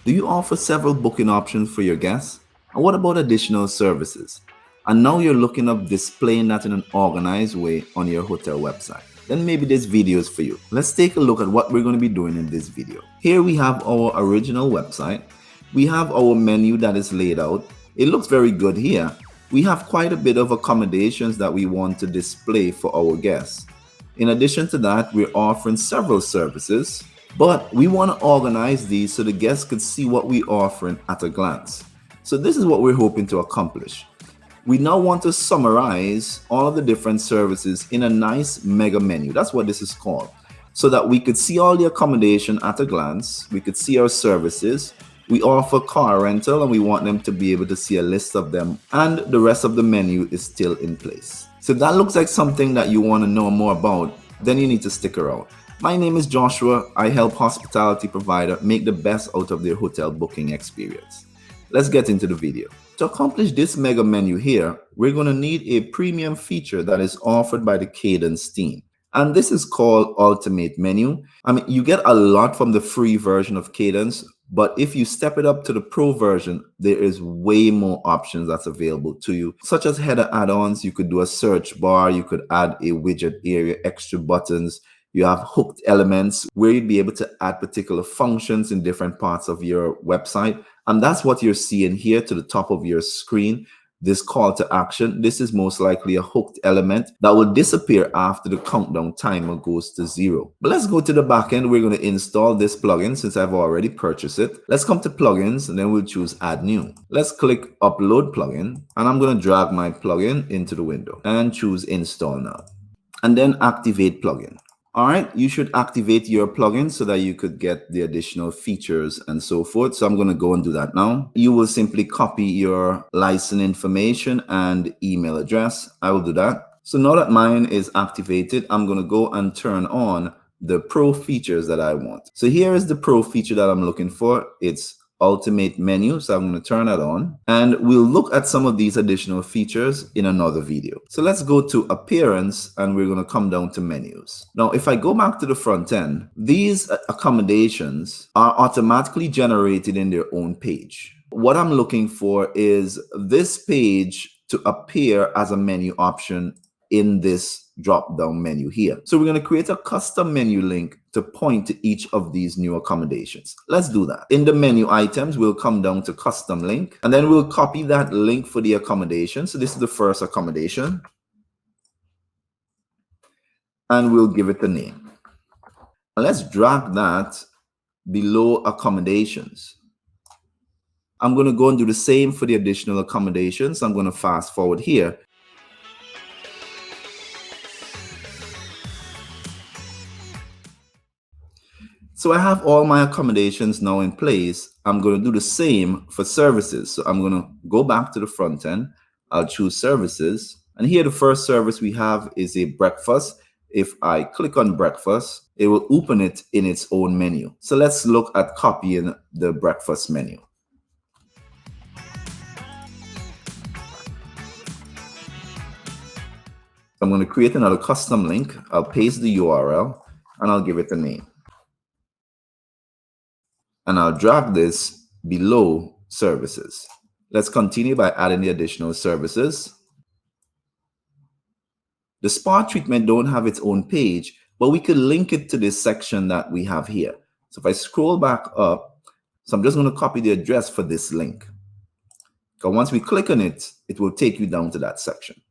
Do you offer several booking options for your guests? And what about additional services? And now you're looking up displaying that in an organized way on your hotel website. Then maybe this video is for you. Let's take a look at what we're going to be doing in this video. Here we have our original website. We have our menu that is laid out. It looks very good here. We have quite a bit of accommodations that we want to display for our guests. In addition to that, we're offering several services, but we want to organize these so the guests could see what we're offering at a glance. So this is what we're hoping to accomplish. We now want to summarize all of the different services in a nice mega menu. That's what this is called. So that we could see all the accommodation at a glance. We could see our services. We offer car rental and we want them to be able to see a list of them, and the rest of the menu is still in place. So if that looks like something that you want to know more about, then you need to stick around. My name is Joshua. I help hospitality provider make the best out of their hotel booking experience. Let's get into the video. To accomplish this mega menu here, we're going to need a premium feature that is offered by the Kadence team. And this is called Ultimate Menu. I mean, you get a lot from the free version of Kadence, but if you step it up to the pro version, there is way more options that's available to you, such as header add-ons. You could do a search bar. You could add a widget area, extra buttons. You have hooked elements where you'd be able to add particular functions in different parts of your website. And that's what you're seeing here to the top of your screen. This call to action, this is most likely a hooked element that will disappear after the countdown timer goes to 0. But let's go to the back end. We're going to install this plugin since I've already purchased it. Let's come to plugins and then we'll choose add new. Let's click upload plugin and I'm going to drag my plugin into the window and choose install now and then activate plugin. All right, you should activate your plugin so that you could get the additional features and so forth. So I'm going to go and do that now. You will simply copy your license information and email address. I will do that. So now that mine is activated, I'm going to go and turn on the pro features that I want. So here is the pro feature that I'm looking for. It's Ultimate Menu. So I'm going to turn that on and we'll look at some of these additional features in another video. So let's go to appearance and we're going to come down to menus. Now, if I go back to the front end, these accommodations are automatically generated in their own page. What I'm looking for is this page to appear as a menu option in this drop down menu here. So we're going to create a custom menu link to point to each of these new accommodations. Let's do that. In the menu items, we'll come down to custom link and then we'll copy that link for the accommodation. So this is the first accommodation and we'll give it a name. And let's drag that below accommodations. I'm going to go and do the same for the additional accommodations. I'm going to fast forward here. So I have all my accommodations now in place. I'm going to do the same for services. So I'm going to go back to the front end. I'll choose services. And here the first service we have is a breakfast. If I click on breakfast, it will open it in its own menu. So let's look at copying the breakfast menu. I'm going to create another custom link. I'll paste the URL and I'll give it a name. And I'll drag this below services. Let's continue by adding the additional services. The spa treatment don't have its own page, but we could link it to this section that we have here. So if I scroll back up, so I'm just going to copy the address for this link. Because once we click on it, it will take you down to that section.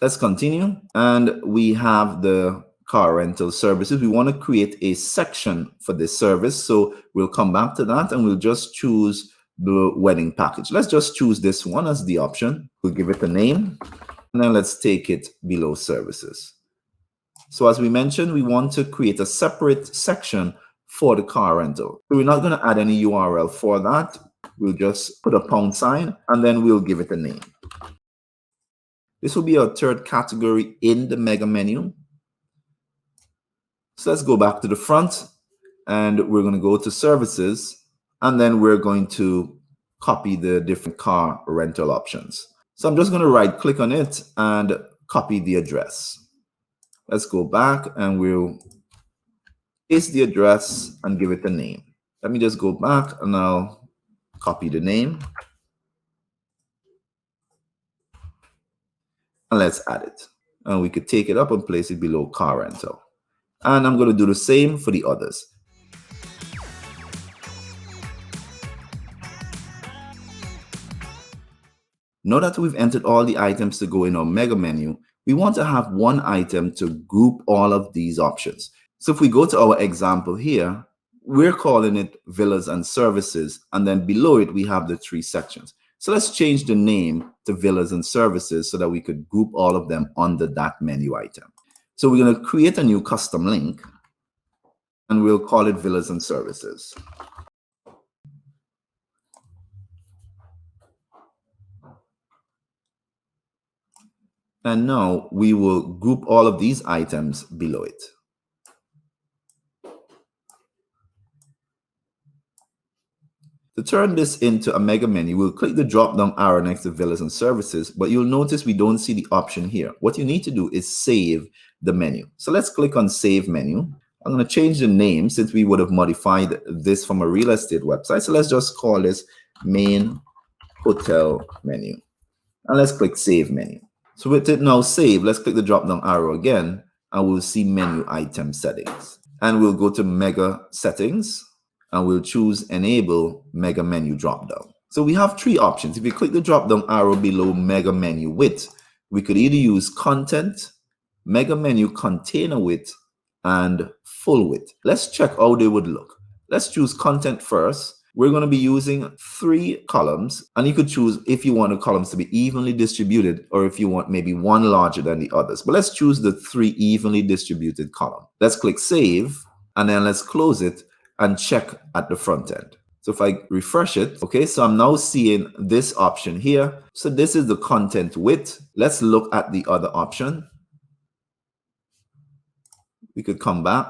Let's continue. And we have the car rental services. We want to create a section for this service. So we'll come back to that and we'll just choose the wedding package. Let's just choose this one as the option. We'll give it a name and then let's take it below services. So as we mentioned, we want to create a separate section for the car rental. So we're not going to add any URL for that. We'll just put a pound sign and then we'll give it a name. This will be our third category in the mega menu. So let's go back to the front and we're going to go to services and then we're going to copy the different car rental options. So I'm just going to right click on it and copy the address. Let's go back and we'll paste the address and give it a name. Let me just go back and I'll Copy the name. And let's add it. And we could take it up and place it below car rental. And I'm going to do the same for the others. Now that we've entered all the items to go in our mega menu, we want to have one item to group all of these options. So if we go to our example here, we're calling it villas and services, and then below it we have the 3 sections. So let's change the name to villas and services so that we could group all of them under that menu item. So we're going to create a new custom link and we'll call it villas and services. And now we will group all of these items below it. To turn this into a mega menu, we'll click the drop-down arrow next to villas and services, but you'll notice we don't see the option here. What you need to do is save the menu. So let's click on Save Menu. I'm going to change the name since we would have modified this from a real estate website. So let's just call this Main Hotel Menu. And let's click Save Menu. So with it now saved, let's click the drop-down arrow again, and we'll see Menu Item Settings. And we'll go to Mega Settings, and we'll choose Enable Mega Menu Dropdown. So we have 3 options. If you click the drop-down arrow below Mega Menu Width, we could either use Content, Mega Menu Container Width, and Full Width. Let's check how they would look. Let's choose Content first. We're going to be using 3 columns, and you could choose if you want the columns to be evenly distributed or if you want maybe one larger than the others. But let's choose the 3 evenly distributed column. Let's click Save, and then let's close it and check at the front end. So if I refresh it, okay, so I'm now seeing this option here. So this is the content width. Let's look at the other option. We could come back,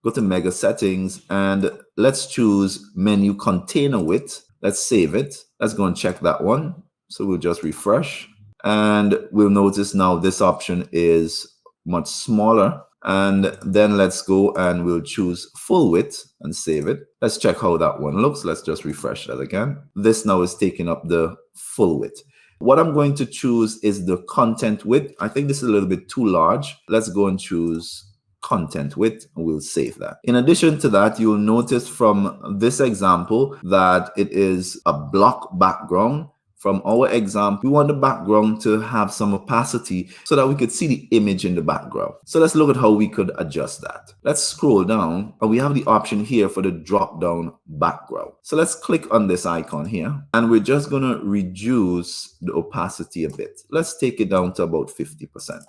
go to Mega Settings, and let's choose Menu Container Width. Let's save it. Let's go and check that one. So we'll just refresh, and we'll notice now this option is much smaller. And then let's go and we'll choose Full Width and save it. Let's check how that one looks. Let's just refresh that again. This now is taking up the full width. What I'm going to choose is the content width. I think this is a little bit too large. Let's go and choose content width, and we'll save that. In addition to that, you'll notice from this example that it is a block background. From our example, we want the background to have some opacity so that we could see the image in the background. So let's look at how we could adjust that. Let's scroll down, and we have the option here for the drop down background. So let's click on this icon here, and we're just going to reduce the opacity a bit. Let's take it down to about 50%.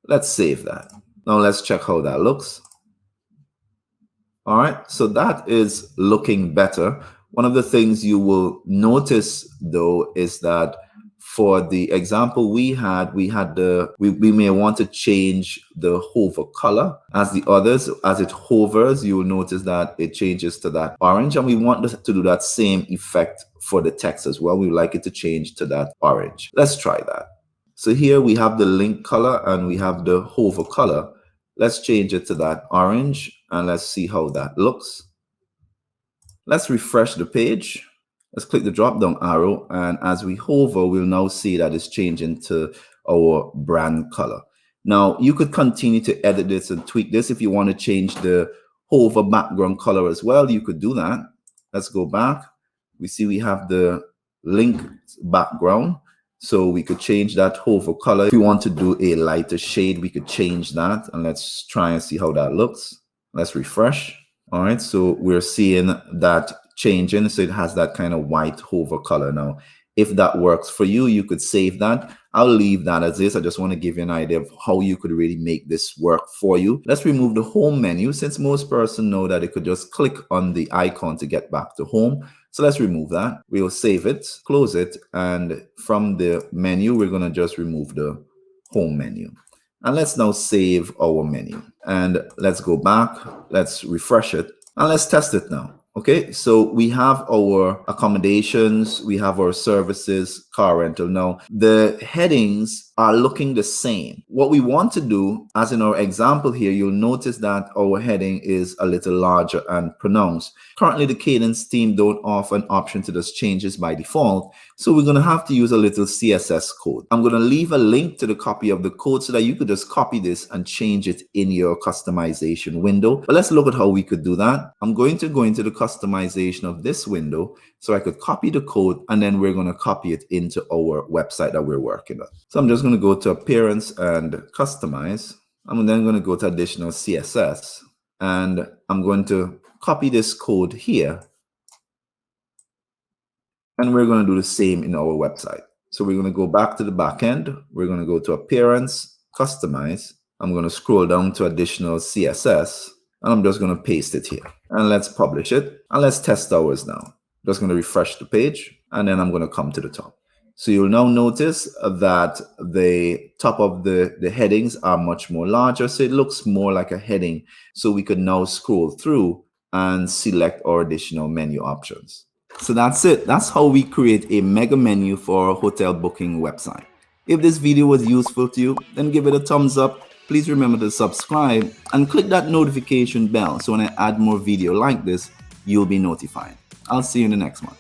Let's save that. Now let's check how that looks. All right, so that is looking better. One of the things you will notice though is that for the example we may want to change the hover color as the others. As it hovers, you will notice that it changes to that orange, and we want to do that same effect for the text as well. We would like it to change to that orange. Let's try that. So here we have the link color and we have the hover color. Let's change it to that orange and let's see how that looks. Let's refresh the page. Let's click the drop down arrow, and as we hover, we'll now see that it's changing to our brand color. Now you could continue to edit this and tweak this. If you want to change the hover background color as well, you could do that. Let's go back. We see we have the link background. So we could change that hover color. If we want to do a lighter shade, we could change that, and let's try and see how that looks. Let's refresh. All right, so we're seeing that changing. So it has that kind of white hover color now. If that works for you, you could save that. I'll leave that as is. I just want to give you an idea of how you could really make this work for you. Let's remove the home menu, since most persons know that they could just click on the icon to get back to home. So let's remove that. We'll save it, close it, and from the menu, we're going to just remove the home menu. And let's now save our menu. And let's go back, let's refresh it, and let's test it now. Okay, so we have our accommodations, we have our services, car rental. Now, the headings are looking the same. What we want to do, as in our example here, you'll notice that our heading is a little larger and pronounced. Currently, the Kadence theme don't offer an option to just change this by default, so we're going to have to use a little CSS code. I'm going to leave a link to the copy of the code so that you could just copy this and change it in your customization window. But let's look at how we could do that. I'm going to go into the customization of this window so I could copy the code, and then we're going to copy it into our website that we're working on. So I'm just going to go to Appearance and Customize. I'm then going to go to Additional CSS, and I'm going to copy this code here, and we're going to do the same in our website. So we're going to go back to the back end. We're going to go to Appearance, Customize. I'm going to scroll down to Additional CSS, and I'm just going to paste it here. And let's publish it. And let's test ours now. Just going to refresh the page, and then I'm going to come to the top. So you'll now notice that the top of the headings are much more larger. So it looks more like a heading. So we could now scroll through and select our additional menu options. So that's it. That's how we create a mega menu for our hotel booking website. If this video was useful to you, then give it a thumbs up. Please remember to subscribe and click that notification bell so when I add more video like this, you'll be notified. I'll see you in the next one.